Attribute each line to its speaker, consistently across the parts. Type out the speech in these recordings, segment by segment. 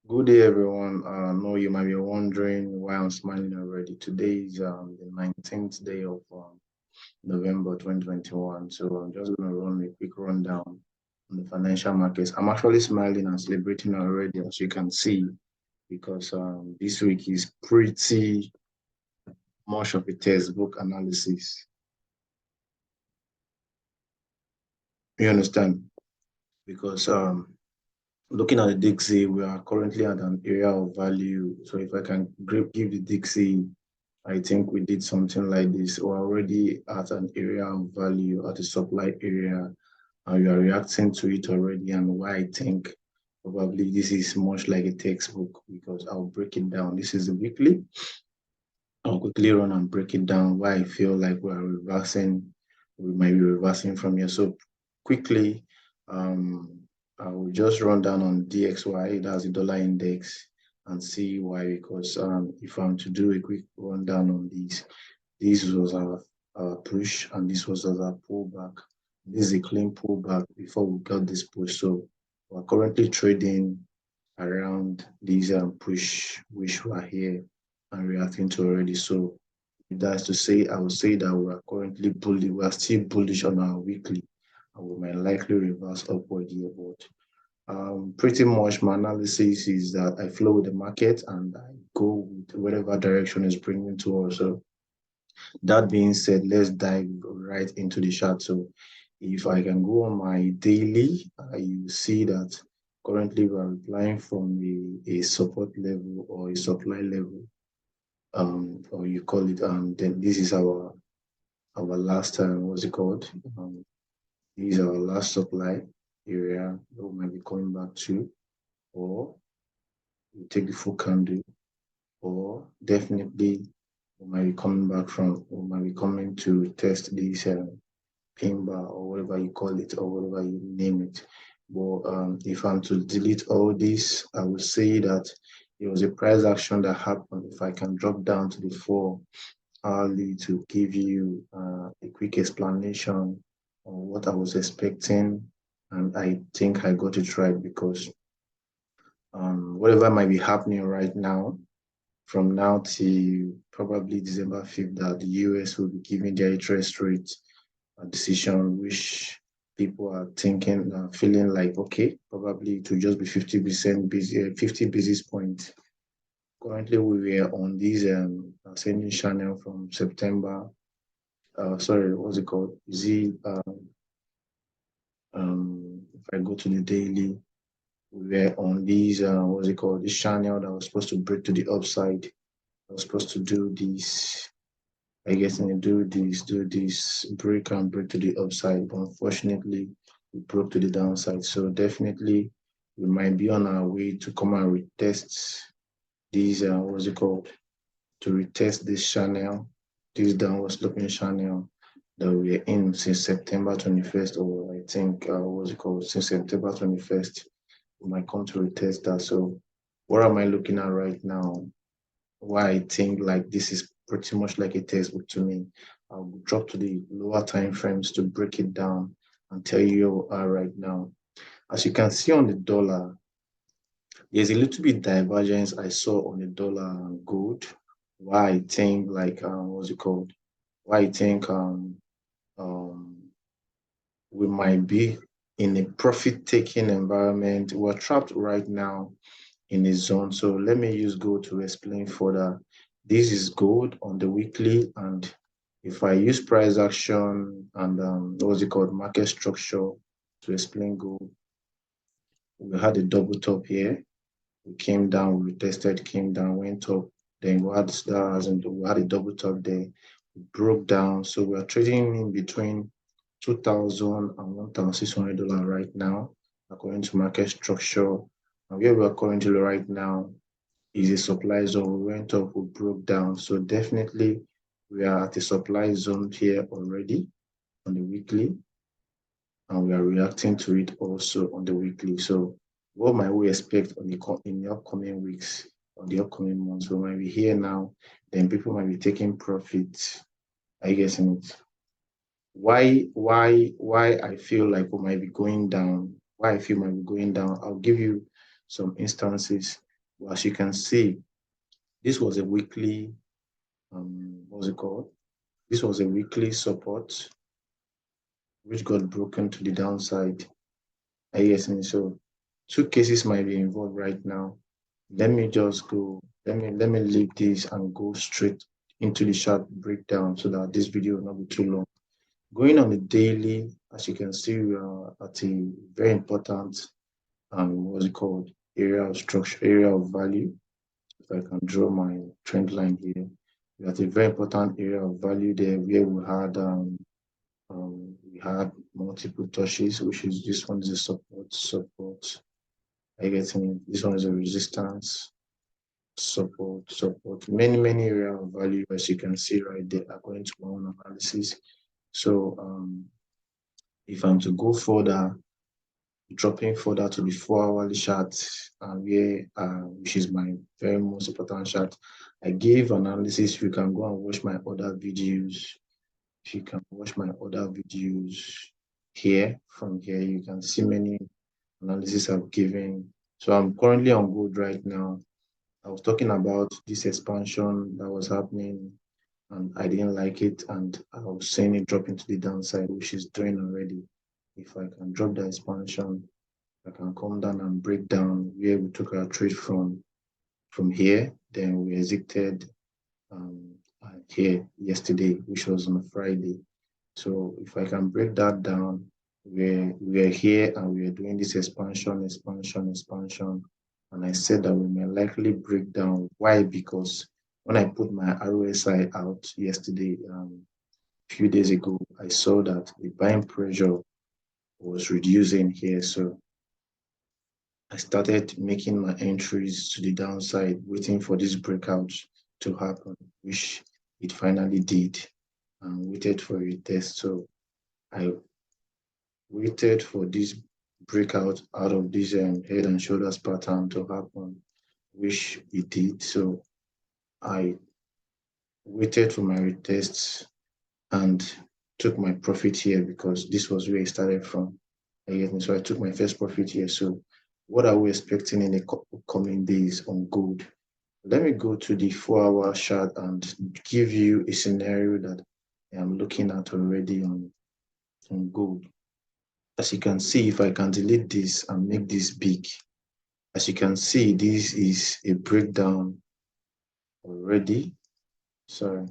Speaker 1: Good day, everyone. I know you might be wondering why I'm smiling already. Today is the 19th day of November 2021. So I'm just going to run a quick rundown on the financial markets. I'm actually smiling and celebrating already, as you can see, because this week is pretty much of a textbook analysis. You understand? Because looking at the Dixie, we are currently at an area of value. So if I can give the Dixie, I think we did something like this. We're already at an area of value, at a supply area, and we are reacting to it already. And why I think probably this is much like a textbook because I'll break it down. This is the weekly. I'll quickly run and break it down why I feel like we might be reversing from here. So quickly, um, I will just run down on DXY, that's the dollar index, and see why. Because if I'm to do a quick rundown on this was our push, and this was our pullback. This is a clean pullback before we got this push. So we're currently trading around these push, which were here and reacting to already. So that's to say, I would say that we are currently bullish. We are still bullish on our weekly, and we might likely reverse upward here. But pretty much my analysis is that I flow with the market and I go with whatever direction is bringing to us. So that being said, let's dive right into the chart. So if I can go on my daily, you see that currently we are applying from a support level or a supply level, or you call it, then this is our last time, what's it called? This is our last supply area that we might be coming back to, or we take the full candle, or definitely we might be coming to test this pin bar or whatever you call it or whatever you name it. But if I'm to delete all this, I would say that it was a price action that happened. If I can drop down to the 4 hourly to give you a quick explanation on what I was expecting, and I think I got it right because whatever might be happening right now, from now till probably December 5th, that the US will be giving their interest rate decision, which people are thinking, feeling like, okay, probably it will just be 50% 50 basis points. Currently, we were on this ascending channel from September. Sorry, what's it called? Is it, if I go to the daily, we were on these, what's it called? This channel that was supposed to break to the upside. I was supposed to do this, I guess, and do this, break and break to the upside. But unfortunately, we broke to the downside. So definitely, we might be on our way to come and retest these, what's it called? To retest this channel, this downward sloping channel that we're in since September 21st, or I think, what's it called? Since September 21st, we might come to retest that. So, what am I looking at right now? Why I think like this is pretty much like a textbook to me. I'll drop to the lower time frames to break it down and tell you right now. As you can see on the dollar, there's a little bit divergence I saw on the dollar and gold. Why I think like what's it called? Why I think um we might be in a profit-taking environment. We're trapped right now in a zone. So let me use gold to explain further. This is gold on the weekly, and if I use price action and what's it called, market structure to explain gold, we had a double top here. We came down, we tested, came down, went up. Then we had stars and we had a double top there. We broke down. So we are trading in between 2,000 and $1,600 right now, according to market structure. And where we are currently right now is a supply zone. We went up, we broke down. So definitely we are at a supply zone here already on the weekly, and we are reacting to it also on the weekly. So what might we expect in the upcoming weeks or the upcoming months? We might be here now, then people might be taking profits, I guess, in it. Why I feel like we might be going down, why I feel might be going down. I'll give you some instances. Well, as you can see, this was a weekly, what's it called? This was a weekly support which got broken to the downside. I guess, and so two cases might be involved right now. Let me just go, let me leave this and go straight into the chart breakdown so that this video will not be too long. Going on the daily, as you can see, we are at a very important, what's it called, area of structure, area of value. If I can draw my trend line here, we're at a very important area of value there where we had multiple touches, which is this one is a support. I get in this one is a resistance, support, many area of value as you can see right there according to my own analysis. So if I'm to go further, dropping further to the 4-hourly chart, which is my very most important chart, I gave analysis. You can go and watch my other videos. If you can watch my other videos here, from here, you can see many analysis I've given. So I'm currently on gold right now. I was talking about this expansion that was happening and I didn't like it, and I was saying it drop into the downside, which is doing already. If I can drop the expansion, I can come down and break down where we took our trade from here. Then we exited here yesterday, which was on a Friday. So if I can break that down, we're here and we're doing this expansion. And I said that we may likely break down. Why? Because when I put my RSI out yesterday, a few days ago, I saw that the buying pressure was reducing here. So I started making my entries to the downside, waiting for this breakout to happen, which it finally did, and waited for a test. So I waited for this breakout out of this head and shoulders pattern to happen, which it did. So I waited for my retests and took my profit here because this was where it started from. So I took my first profit here. So what are we expecting in the coming days on gold? Let me go to the 4-hour chart and give you a scenario that I'm looking at already on gold. As you can see, if I can delete this and make this big, as you can see, this is a breakdown already. Sorry,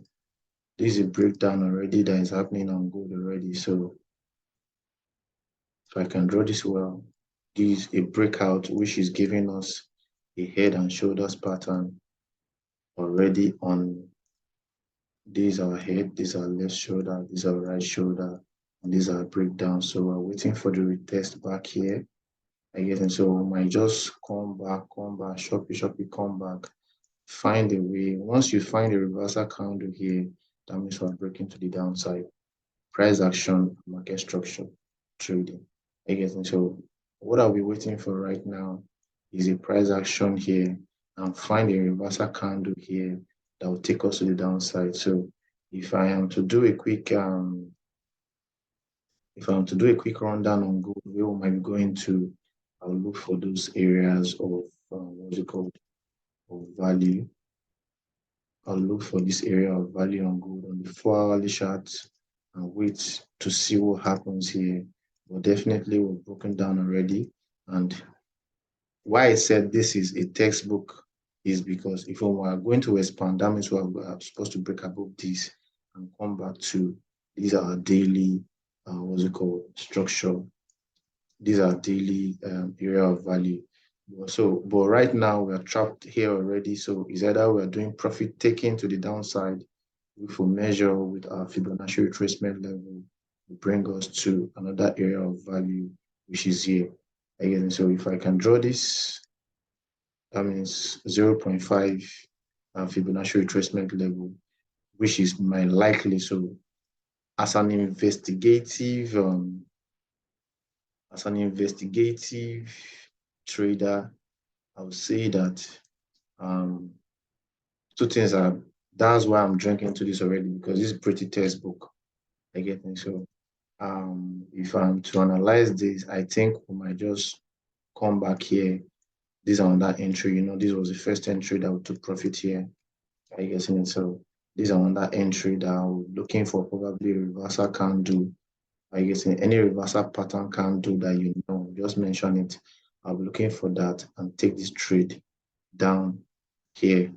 Speaker 1: this is a breakdown already that is happening on gold already. So if I can draw this well, this is a breakout which is giving us a head and shoulders pattern already on this our head, this our left shoulder, this our right shoulder, and this our breakdown. So we're waiting for the retest back here. I guess, and so we might just come back, shoppy, come back, find a way. Once you find a reversal candle here, that means we're breaking to the downside. Price action, market structure, trading. I guess, and so what are we waiting for right now is a price action here and find a reversal candle here that will take us to the downside. So if I am to do a quick rundown on gold, where we might be going to, I'll look for those areas of what's it called, of value. I'll look for this area of value on gold on the 4-hourly chart and wait to see what happens here. But definitely we've broken down already. And why I said this is a textbook is because if we are going to expand, that means we are supposed to break above this and come back to these are our daily, structure. These are daily area of value. So, but right now we are trapped here already. So it's either we are doing profit taking to the downside, if we measure with our Fibonacci retracement level, will bring us to another area of value, which is here. Again, so if I can draw this, that means 0.5 Fibonacci retracement level, which is my likely. So as an investigative trader, I would say that two things are, that's why I'm drinking to this already, because this is pretty textbook. I get me. So if I'm to analyze this, I think we might just come back here This on that entry, this was the first entry that we took profit here. Are you getting it? So this on that entry that I'm looking for probably a reversal candle. Are you getting any reversal pattern candle that just mention it. I'll be looking for that and take this trade down here,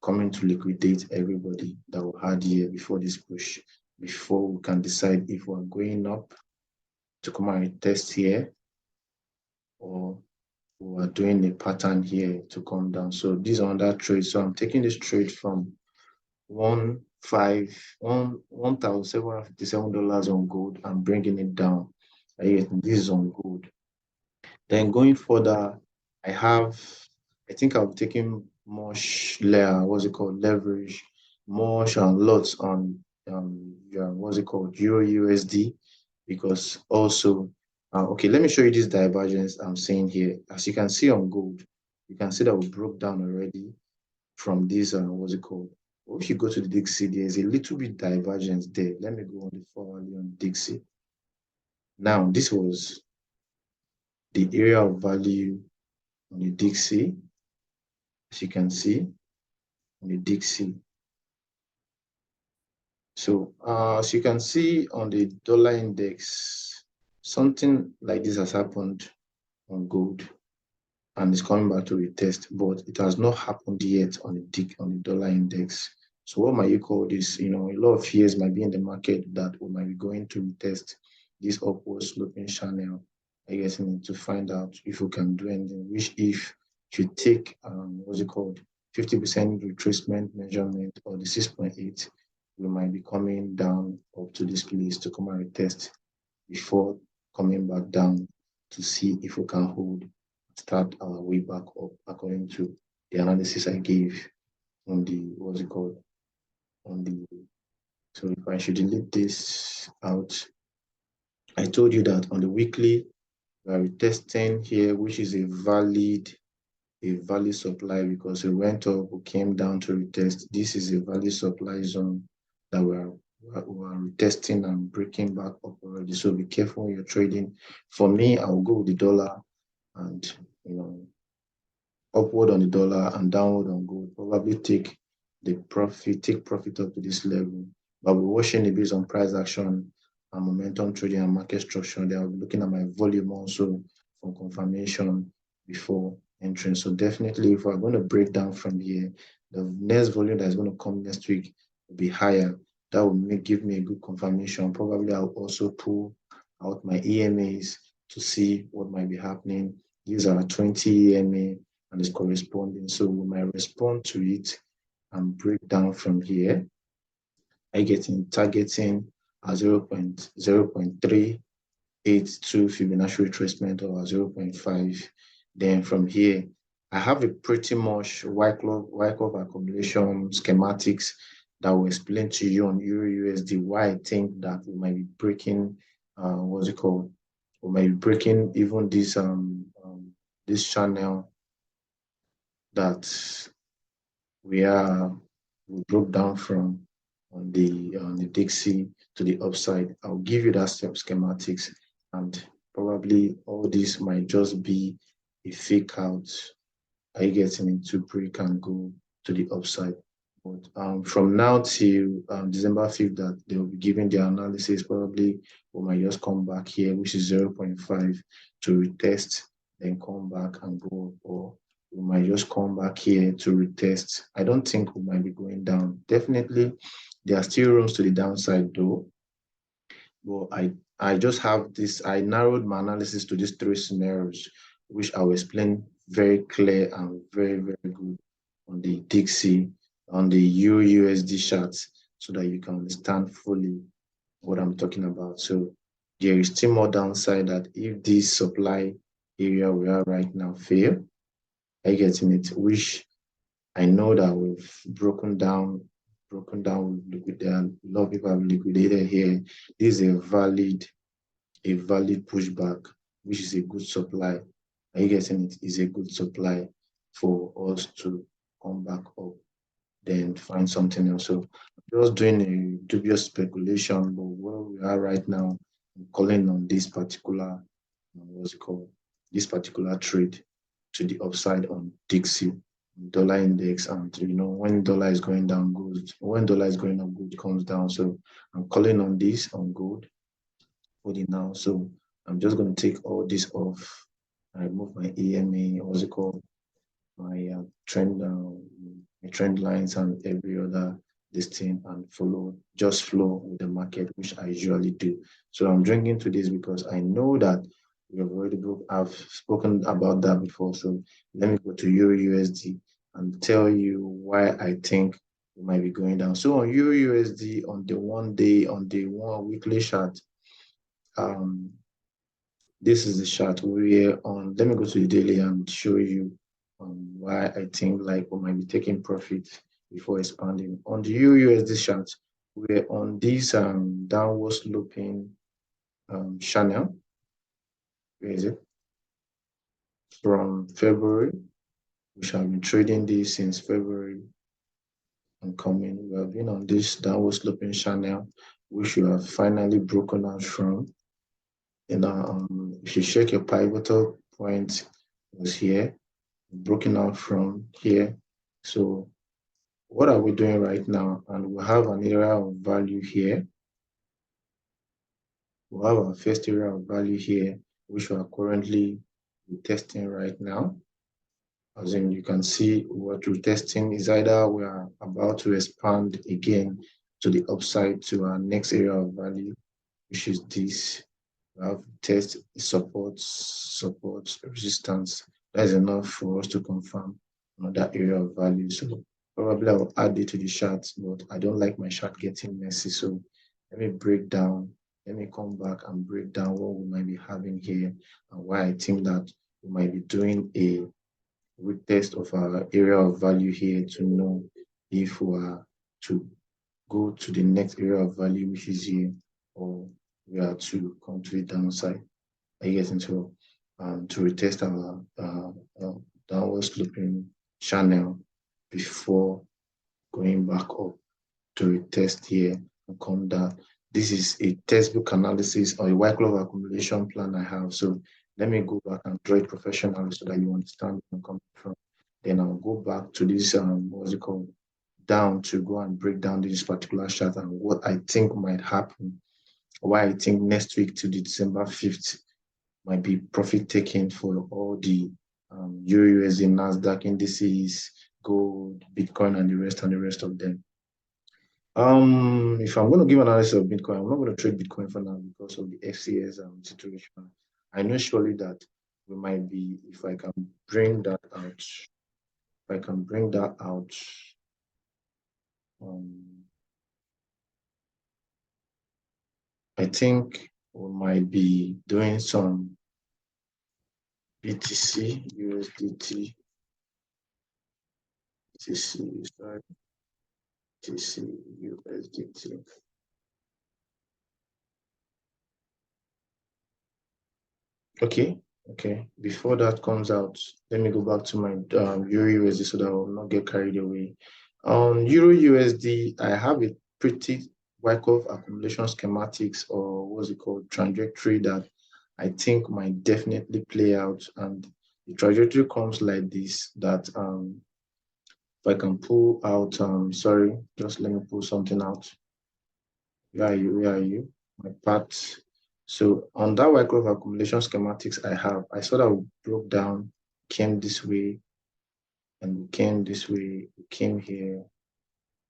Speaker 1: coming to liquidate everybody that we had here before this push, before we can decide if we're going up to come and test here, or we are doing a pattern here to come down. So these are under trade. So I'm taking this trade from $1,757 on gold and bringing it down. This is on gold. Then going further, I think I've taken more leverage, more lots on Euro USD, because also, okay, let me show you this divergence I'm seeing here. As you can see on gold, you can see that we broke down already from this, if you go to the Dixie, there's a little bit divergence there. Let me go on the 4-hourly on Dixie. Now, this was the area of value on the Dixie, as you can see on the Dixie. So as you can see on the dollar index, something like this has happened on gold and it's coming back to retest, but it has not happened yet on the dollar index. So what might you call this? A lot of fears might be in the market that we might be going to retest this upward sloping channel. I guess we need to find out if we can do anything, which if you take 50% retracement measurement or the 6.8, we might be coming down up to this place to come and retest before coming back down to see if we can start our way back up according to the analysis I gave on the so if I should delete this out, I told you that on the weekly we are retesting here, which is a valid supply, because we went up, we came down to retest. This is a valid supply zone that we are retesting and breaking back up already. So be careful when you're trading. For me, I'll go with the dollar and upward on the dollar and downward on gold. Probably take profit up to this level. But we're watching it based on price action and momentum trading and market structure. Then I'll be looking at my volume also for confirmation before entering. So definitely, if we're going to break down from here, the next volume that is going to come next week will be higher. That will give me a good confirmation. Probably I'll also pull out my EMAs to see what might be happening. These are 20 EMA and it's corresponding. So we might respond to it and break down from here. I get in targeting a 0.382 Fibonacci retracement or 0.5. Then from here, I have a pretty much Wyckoff accumulation schematics that will explain to you on Euro USD why I think that we might be breaking, we might be breaking even this this channel that we broke down from on the Dixie to the upside. I'll give you that schematics, and probably all this might just be a fake out. Are you getting into break and go to the upside? But from now till December 5th, that they will be giving their analysis. Probably we might just come back here, which is 0.5 to retest, then come back and go, or we might just come back here to retest. I don't think we might be going down. Definitely, there are still rooms to the downside though. But I just have this, I narrowed my analysis to these three scenarios, which I will explain very clear and very, very good on the Dixie, on the USD charts, so that you can understand fully what I'm talking about. So there is still more downside that if this supply area we are right now fail, I get in it, which I know that we've broken down, a lot of people have liquidated here. This is a valid pushback, which is a good supply. Are you getting it? Is a good supply for us to come back up, then find something else. So just doing a dubious speculation, but where we are right now, I'm calling on this particular, this particular trade to the upside on Dixie dollar index, and when dollar is going down, gold. When dollar is going up, gold comes down. So I'm calling on this on gold for the now. So I'm just going to take all this off. I remove my EMA, what's it called, my trend lines and every other this thing, and just flow with the market, which I usually do. So I'm drinking to this because I know that I've spoken about that before. So let me go to Euro USD and tell you why I think it might be going down. So on Euro USD, on the 1 day, on the 1 weekly chart, this is the chart we're on. Let me go to the daily and show you why I think like we might be taking profit before expanding. On the EURUSD chart, we're on this downward sloping channel. Where is it? From February. We shall be trading this since February and coming. We have been on this downward sloping channel, which we have finally broken out from. If you check your pivotal point, was here, broken out from here. So what are we doing right now? And we have an area of value here. We have our first area of value here, which we are currently testing right now. As in, you can see what we're testing is either we are about to expand again to the upside to our next area of value, which is this. We have test support, resistance. That is enough for us to confirm another area of value. So probably I will add it to the chart, but I don't like my chart getting messy. So let me break down. Let me come back and break down what we might be having here and why I think that we might be doing a retest of our area of value here to know if we are to go to the next area of value, which is here, or we are to come to the downside. I guess into to retest our downward sloping channel before going back up to retest here and come down. This is a textbook analysis or a white glove accumulation plan I have. So let me go back and draw it professionally so that you understand where I'm coming from. Then I'll go back to this what's it called, down, to go and break down this particular chart and what I think might happen. Why I think next week to the December 5th might be profit taking for all the Euro USD, Nasdaq indices, gold, Bitcoin, and the rest of them. If I'm going to give an analysis of Bitcoin, I'm not going to trade Bitcoin for now because of the FCS situation. I know surely that we might be, if I can bring that out, I think we might be doing some BTC, USDT, BTC, sorry, BTC, USDT. Okay. Before that comes out, let me go back to my Euro USD so that I will not get carried away. On Euro USD, I have a pretty Wyckoff accumulation schematics, or what's it called, trajectory, that I think might definitely play out. And the trajectory comes like this, that if I can pull out, sorry, just let me pull something out. Where are you? My path. So on that Wyckoff accumulation schematics I saw that we broke down, came this way, and we came this way, we came here,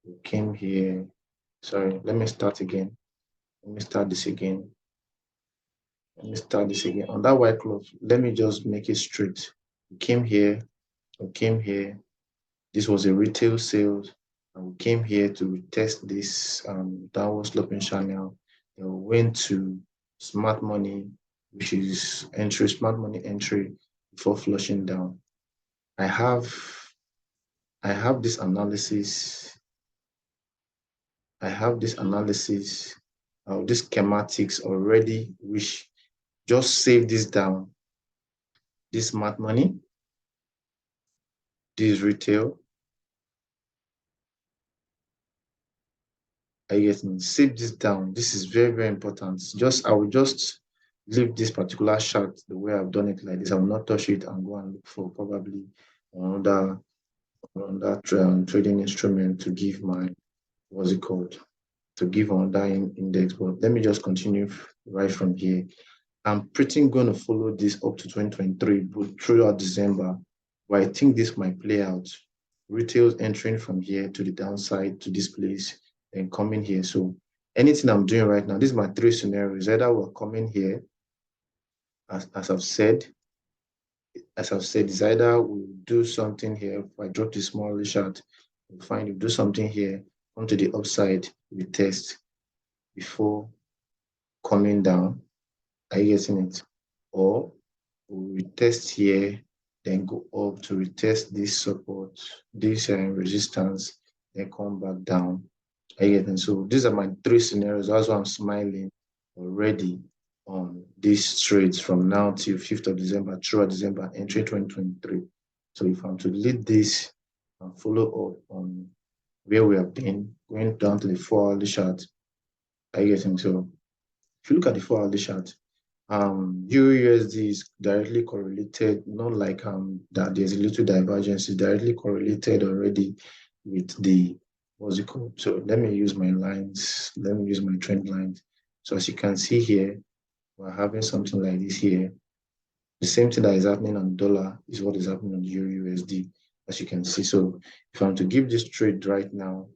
Speaker 1: we came here. Sorry, let me start again. Let me start this again. On that Wyckoff, let me just make it straight. We came here, we came here. This was a retail sales, and we came here to test this downward sloping channel. And we went to smart money, which is entry, smart money entry before flushing down. I have this analysis. Of these schematics already, which just save this down. This smart money, this retail. I get save this down. This is very, very important. I will just leave this particular chart the way I've done it like this. I will not touch it and go and look for probably another trading instrument to give my, what's it called, to give on that index. But let me just continue right from here. I'm pretty going to follow this up to 2023, but throughout December, where I think this might play out. Retail's entering from here to the downside to this place, and coming here. So anything I'm doing right now, these are my three scenarios. Either we're coming here, as I've said, is either we'll do something here. If I drop this small shot, we'll find we'll do something here, come to the upside, we test before coming down. Are you getting it? Or we'll retest here, then go up to retest this support, this resistance, then come back down. Are you getting? So these are my three scenarios. That's why I'm smiling already on these trades from now till 5th of December, throughout December, entry 2023. So if I'm to lead this and follow up on where we have been, going down to the 4-hourly chart, are you getting? So if you look at the 4-hourly chart, EURUSD is directly correlated, not like that there's a little divergence, it's directly correlated already with the, what's it called? So let me use my lines, let me use my trend lines. So as you can see here, we're having something like this here. The same thing that is happening on dollar is what is happening on EURUSD, as you can see. So if I'm to give this trade right now,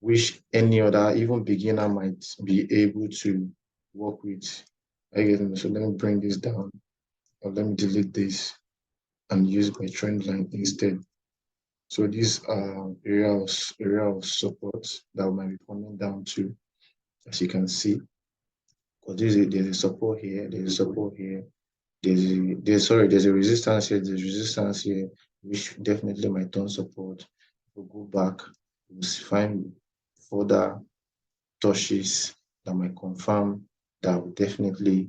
Speaker 1: which any other, even beginner, might be able to work with. So let me bring this down, or let me delete this and use my trend line instead. So these are area of support that might be coming down to, as you can see. Because there's a support here, there's a support here, there's a resistance here, there's resistance here, which definitely might turn support. We'll go back, we'll find further touches that might confirm that will definitely.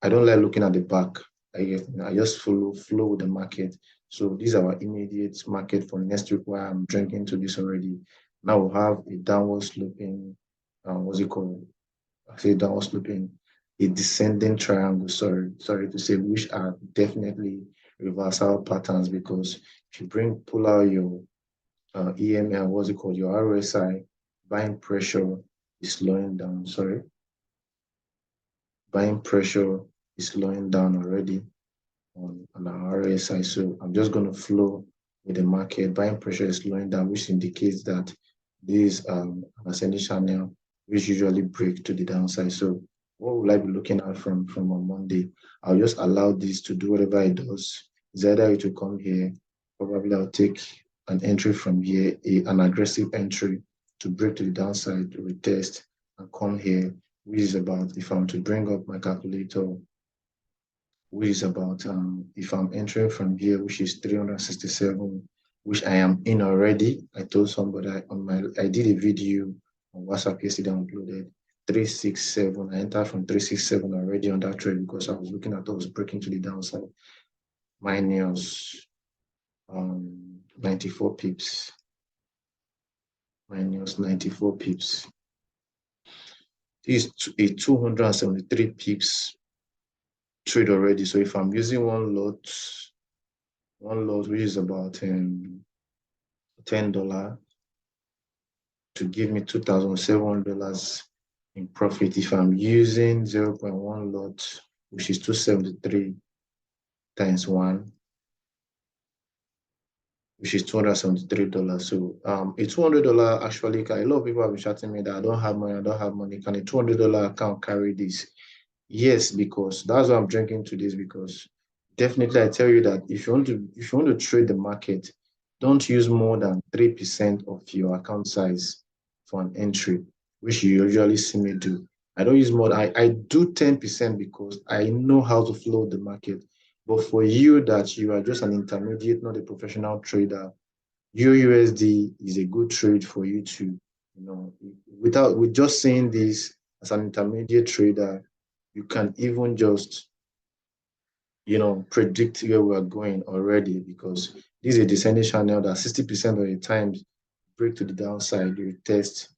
Speaker 1: I don't like looking at the back. I just flow with the market. So these are our immediate market for next week, where I'm drinking to this already. Now we'll have a downward sloping, what's it called? I say downward sloping, a descending triangle, sorry to say, which are definitely reversal patterns, because if you pull out your EML, what's it called, your RSI, buying pressure is slowing down, buying pressure is slowing down already on our RSI. So I'm just going to flow with the market. Buying pressure is slowing down, which indicates that this is an ascending channel, which usually break to the downside. So what will I be looking at from on Monday? I'll just allow this to do whatever it does. It's either it will come here, probably I'll take an entry from here, an aggressive entry to break to the downside, to retest, and come here, which is about, if I'm to bring up my calculator, which is about, if I'm entering from here, which is 367, which I am in already. I told somebody I did a video on WhatsApp yesterday, uploaded 367. I entered from 367 already on that trade, because I was looking at those breaking to the downside, minus 94 pips. Minus 94 pips. This is a 273 pips trade already. So if I'm using one lot, which is about $10 to give me $2,700 in profit. If I'm using 0.1 lot, which is 273 times 1, which is $273. So a $200 actually, a lot of people have been chatting me that I don't have money. Can a $200 account carry this? Yes, because that's why I'm drinking to this, because definitely I tell you that if you want to trade the market, don't use more than 3% of your account size for an entry, which you usually see me do. I don't use more. I do 10% because I know how to flow the market. But for you that you are just an intermediate, not a professional trader, EURUSD is a good trade for you to, with just saying this as an intermediate trader, you can even just, predict where we are going already, because this is a descending channel that 60% of the times break to the downside, you test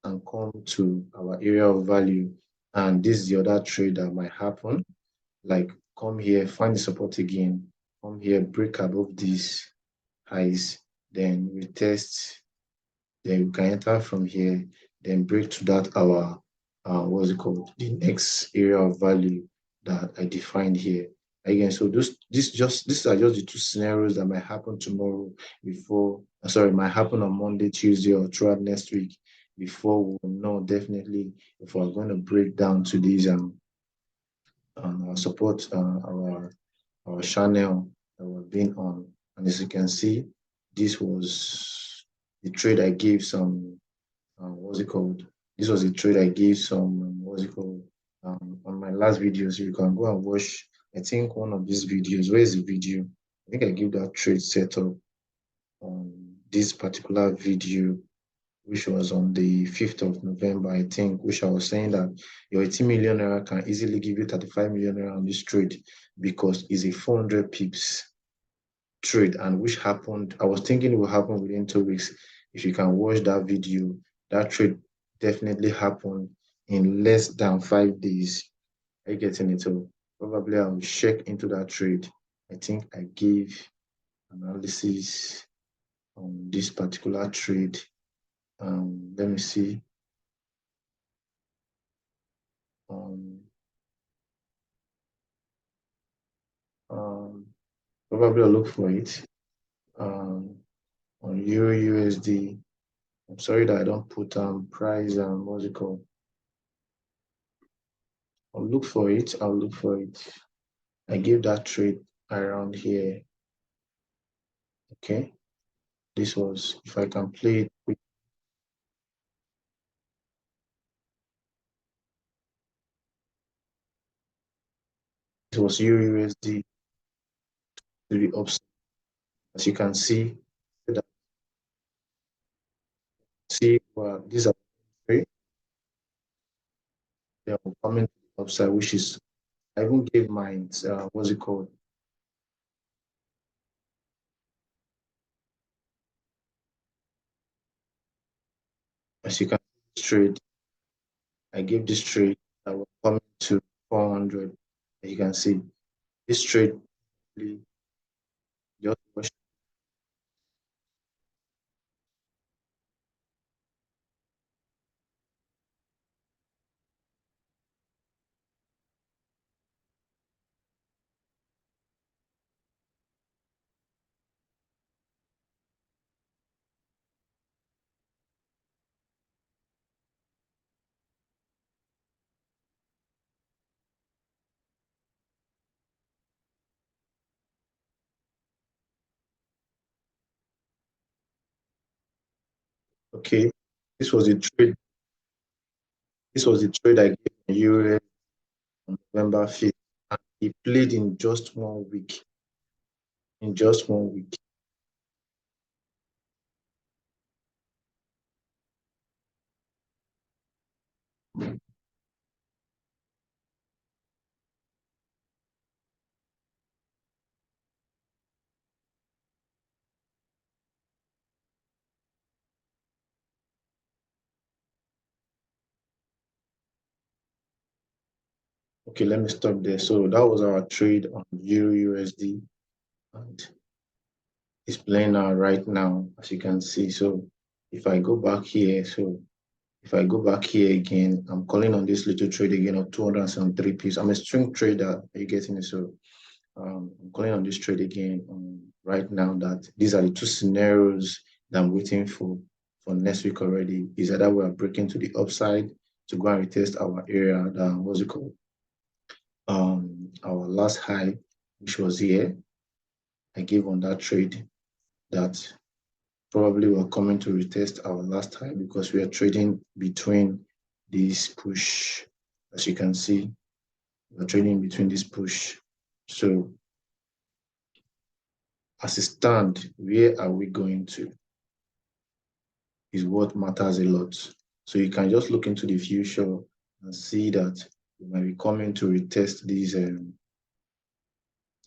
Speaker 1: and come to our area of value And this is the other trade that might happen. Like come here, find the support again, come here, break above these highs, then retest, then we can enter from here, then break to that our what's it called, the next area of value that I defined here. Again, so these are just the two scenarios that might happen tomorrow before sorry, might happen on Monday, Tuesday, or throughout next week before we will know definitely if we're going to break down to these support our channel that we've been on. And as you can see, this was the trade I gave some what's it called? This was a trade I gave some what's it called on my last video. So you can go and watch. I think one of these videos. Where is the video? I think I gave that trade setup on this particular video, which was on the 5th of November, I think, which I was saying that your 80 million naira can easily give you 35 million naira on this trade because it's a 400 pips trade, and which happened. I was thinking it will happen within 2 weeks. If you can watch that video, that trade definitely happened in less than 5 days. Are you getting it? So probably I'll check into that trade. I think I gave analysis on this particular trade. Let me see. Um, Probably I'll look for it on Euro USD. I'm sorry that I don't put price and what's it called. I'll look for it. I'll look for it. I gave that trade around here. Okay. This was, if I can play it quick. This was Euro USD to the upside. As you can see, these are three. They are coming to the upside, which is, I even gave mine, what's it called? As you can see, this trade, I gave this trade that was coming to 400. As you can see, this trade really just okay. This was a trade. This was the trade I gave in Euro on November 5th. And he played in just 1 week. In just 1 week. Okay, let me stop there. So that was our trade on Euro USD, and it's playing out right now, as you can see. So if I go back here, if I go back here again, I'm calling on this little trade again of 273 pips. I'm a string trader. Are you getting it? So I'm calling on this trade again right now that these are the two scenarios that I'm waiting for next week already. Is either we are breaking to the upside to go and retest our area that what's it called? Our last high, which was here. I gave on that trade that probably we're coming to retest our last high because we are trading between this push. As you can see, we're trading between this push. So as a stand, where are we going to is what matters a lot. So you can just look into the future and see that we might be coming to retest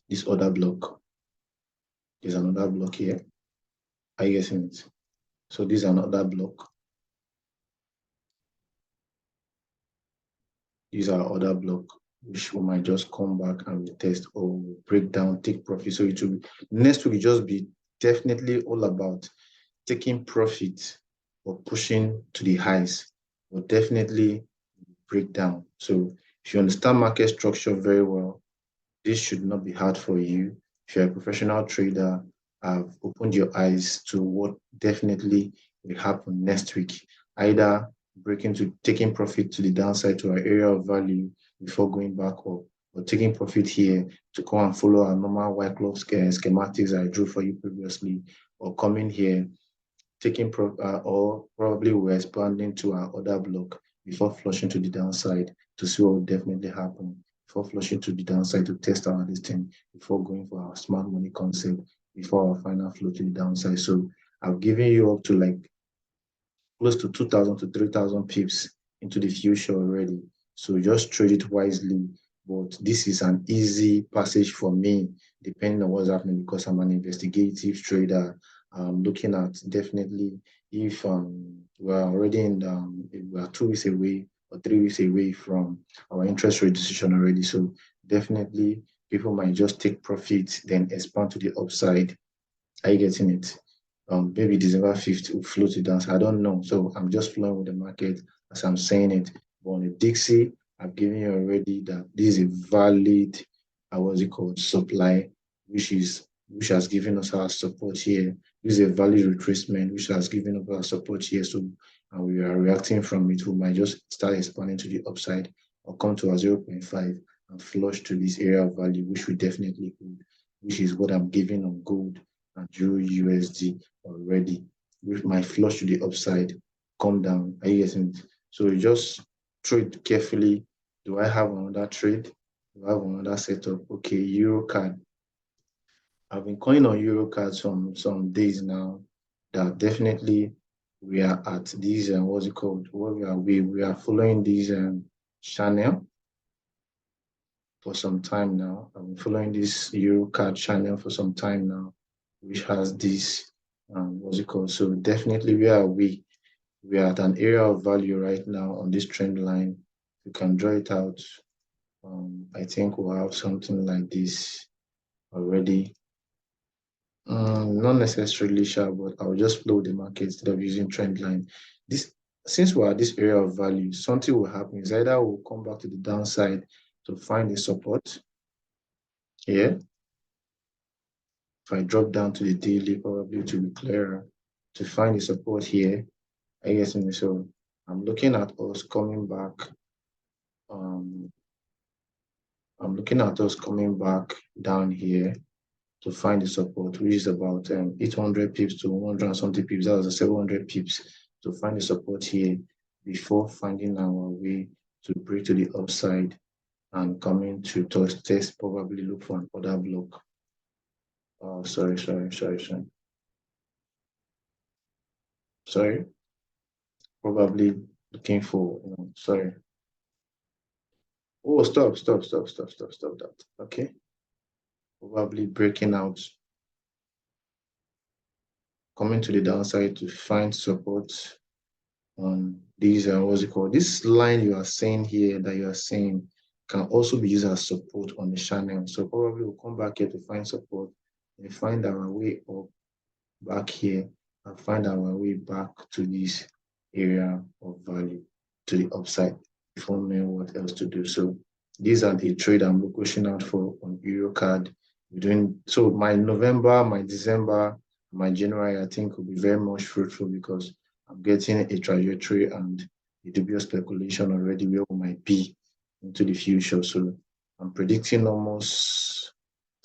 Speaker 1: this other block. There's another block here. Are you getting it? So this is another block. use our order block, which we might just come back and retest or break down, take profit. So it will be, next week will just be definitely all about taking profit or pushing to the highs, will definitely break down. So if you understand market structure very well, this should not be hard for you. If you're a professional trader, have opened your eyes to what definitely will happen next week. Either breaking to taking profit to the downside to our area of value before going back up, or taking profit here to come and follow our normal white glove schematics I drew for you previously, or coming here, taking or probably we're expanding to our order block before flushing to the downside to see what will definitely happen, before flushing to the downside to test our listing, before going for our smart money concept, before our final flow to the downside. So I've given you up to like close to 2,000 to 3,000 pips into the future already. So just trade it wisely. But this is an easy passage for me, depending on what's happening, because I'm an investigative trader. I'm looking at definitely if we're already in we're 2 weeks away or 3 weeks away from our interest rate decision already. So definitely people might just take profit, then expand to the upside. Are you getting it? Maybe December 5th will float it down. So I don't know. So I'm just flowing with the market as I'm saying it. But on the Dixie, I've given you already that this is a valid, what's it called, supply, which has given us our support here. This is a valid retracement, which has given us our support here. So and we are reacting from it. We might just start expanding to the upside or come to a 0.5 and flush to this area of value, which we definitely hold, which is what I'm giving on gold and Eurusd already, with my flush to the upside, come down. Are you getting it? So you just trade carefully. Do I have another trade? Do I have another setup? Okay, Eurocad. I've been calling on Eurocad some days now. That definitely we are at these what's it called? What we are following these channel for some time now. I've been following this Eurocad channel for some time now, which has this what's it called? So definitely where are we? We are at an area of value right now on this trend line. You can draw it out. I think we'll have something like this already. Not necessarily sure, but I'll just flow the market instead of using trend line. This, since we're at this area of value, something will happen. Is either we'll come back to the downside to find a support here. If I drop down to the daily, probably to be clearer, to find the support here. I guess so. I'm looking at us coming back. I'm looking at us coming back down here to find the support, which is about 800 pips to 100 and something pips. That was 700 pips to find the support here before finding our way to break to the upside and coming to test, probably look for an order block. Oh, sorry. Probably looking for, sorry. Oh, stop that. Okay. Probably breaking out, coming to the downside to find support on these, what's it called? This line you are saying here that you are saying can also be used as support on the channel. So probably we'll come back here to find support and find our way up back here and find our way back to this area of value to the upside before knowing what else to do. So these are the trade I'm pushing out for on Eurocad. So my November, my December, my January, I think will be very much fruitful because I'm getting a trajectory and a dubious speculation already where we might be into the future. So I'm predicting almost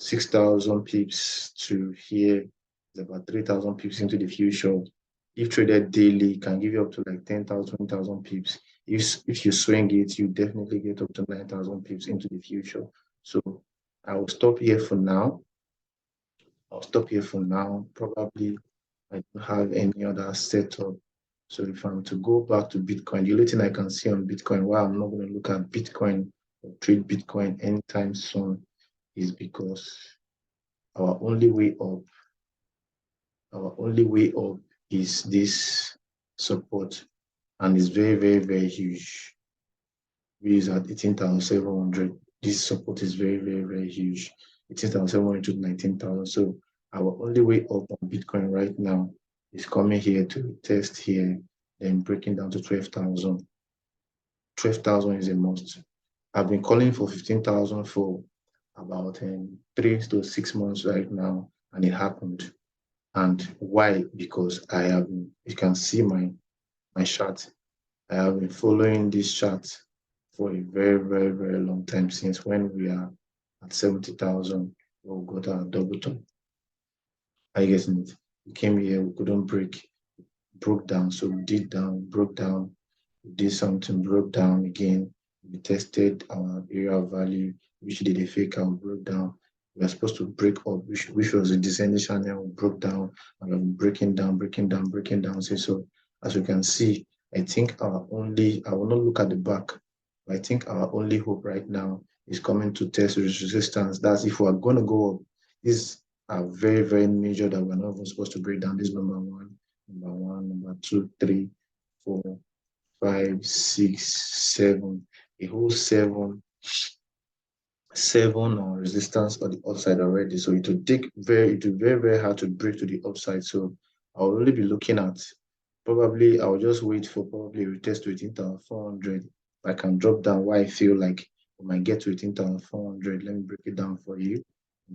Speaker 1: 6,000 pips to here, about 3,000 pips into the future. If traded daily, can give you up to like 10,000, 20,000 pips. If you swing it, you definitely get up to 9,000 pips into the future. So I will stop here for now. Probably I don't have any other setup. So if I'm to go back to Bitcoin, the only thing I can see on Bitcoin, why I'm not going to look at Bitcoin or trade Bitcoin anytime soon, is because our only way up is this support, and it's very, very, very huge. we is at 18,700. This support is very, very, very huge. 18,700 to 19,000. So our only way up on Bitcoin right now is coming here to test here, then breaking down to 12,000. 12,000 is a must. I've been calling for 15,000 for about 3 to 6 months right now, and it happened. And why? Because I have been, you can see my chart. I have been following this chart for a very, very, very long time, since when we are at 70,000, we got our double top. I guess it. We came here, we couldn't break, broke down. So we did down, broke down, we did something, broke down again. We tested our area of value, which did a fake out, broke down. We were supposed to break up, which was a descending channel, we broke down, and we're breaking down, breaking down, breaking down. So as you can see, I think I will not look at the back, but I think our only hope right now is coming to test resistance. That's if we're going to go up. These are very, very major that we're not even supposed to break down. This number one, number two, three, 4, 5, 6, 7, a whole seven on resistance on the upside already. So it will be very, very hard to break to the upside. So I'll only be looking at probably, I'll just wait for probably a retest to 18,400. If I can drop down where I feel like we might get to 18,400, let me break it down for you.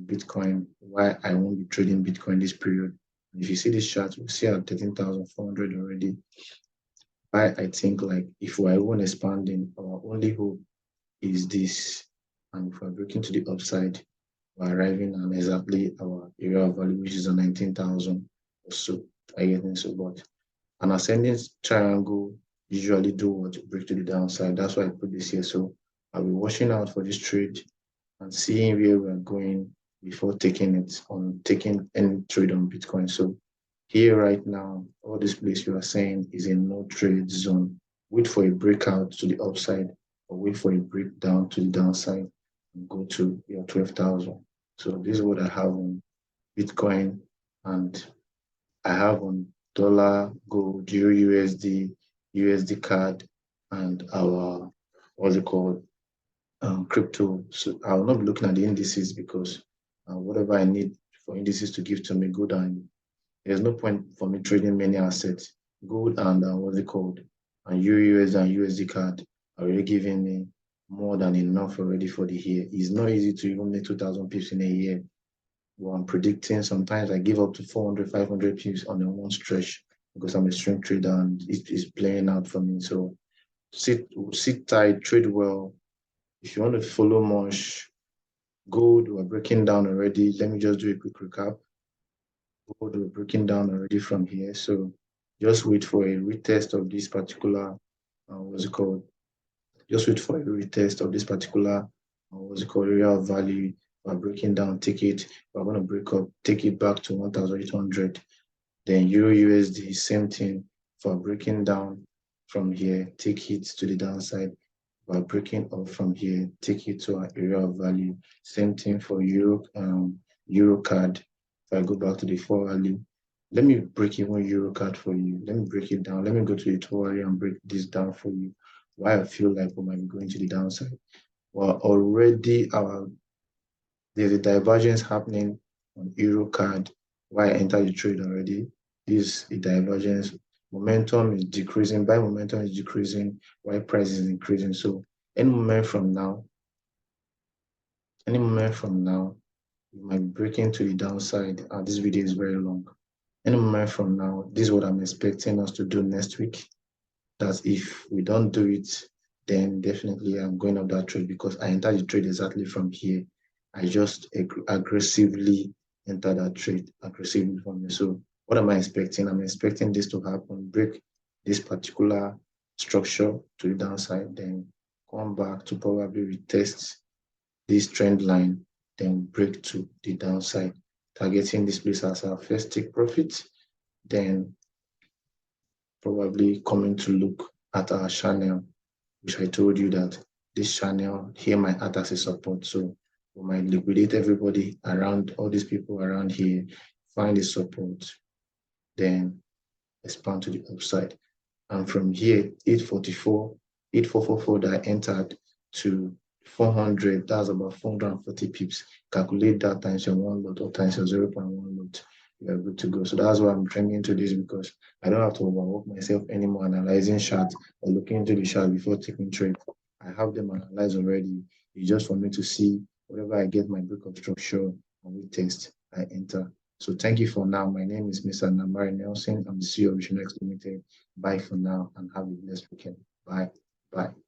Speaker 1: Bitcoin, why I won't be trading Bitcoin this period. If you see this chart, we see at 13,400 already. I think like if we're even expanding, our only hope is this. And if we're breaking to the upside, we're arriving at exactly our area of value, which is on 19,000 or so. I get so, but an ascending triangle usually do what? Break to the downside. That's why I put this here. So I'll be watching out for this trade and seeing where we're going before taking any trade on Bitcoin. So here right now, all this place you are saying is a no trade zone. Wait for a breakout to the upside, or wait for a breakdown to the downside and go to your 12,000. So this is what I have on Bitcoin, and I have on dollar, gold, Euro USD, USD card, and our, what's it called, crypto. So I will not be looking at the indices because whatever I need for indices to give to me, good, and there's no point for me trading many assets. Gold and what's it called, and EURUSD and USD card are already giving me more than enough already for the year. It's not easy to even make 2,000 pips in a year. Well, I'm predicting sometimes I give up to 400, 500 pips on a one stretch because I'm a string trader and it is playing out for me. So sit tight, trade well. If you want to follow much, gold, we're breaking down already. Let me just do a quick recap. Gold, we're breaking down already from here. So just wait for a retest of this particular, what's it called? Just wait for a retest of this particular, what's it called, area of value. We're breaking down, take it. We're going to break up, take it back to 1,800. Then Euro USD, same thing. For breaking down from here, take it to the downside. We're breaking up from here, take it to our area of value. Same thing for Eurocad. If I go back to the 4 value, let me break even Eurocad for you. Let me break it down. Let me go to the 2 value and break this down for you. Why I feel like we might be going to the downside. Well, already there's a divergence happening on Eurocad. Why I entered the trade already. This is a divergence. Momentum is decreasing. Buy momentum is decreasing. Why price is increasing. So any moment from now, you might be breaking to the downside. This video is very long. Any moment from now, this is what I'm expecting us to do next week. That if we don't do it, then definitely I'm going up that trade because I entered the trade exactly from here. I just aggressively entered that trade aggressively from here. So what am I expecting? I'm expecting this to happen, break this particular structure to the downside, then come back to probably retest this trend line, then break to the downside, targeting this place as our first take profit, then probably coming to look at our channel, which I told you that this channel here might act as a support. So we might liquidate everybody around, all these people around here, find a support, then expand to the upside. And from here, 844, 8444 that I entered to 400, that's about 440 pips. Calculate that times your one lot or times your 0.1 lot. You're good to go. So that's why I'm trending into this, because I don't have to overwork myself anymore analyzing charts or looking into the chart before taking trade. I have them analyzed already. It's just for me to see whatever I get my break of structure and we test, I enter. So thank you for now. My name is Mr. Namari Nelson. I'm the CEO of Visionex Limited. Bye for now and have a blessed weekend. Bye. Bye.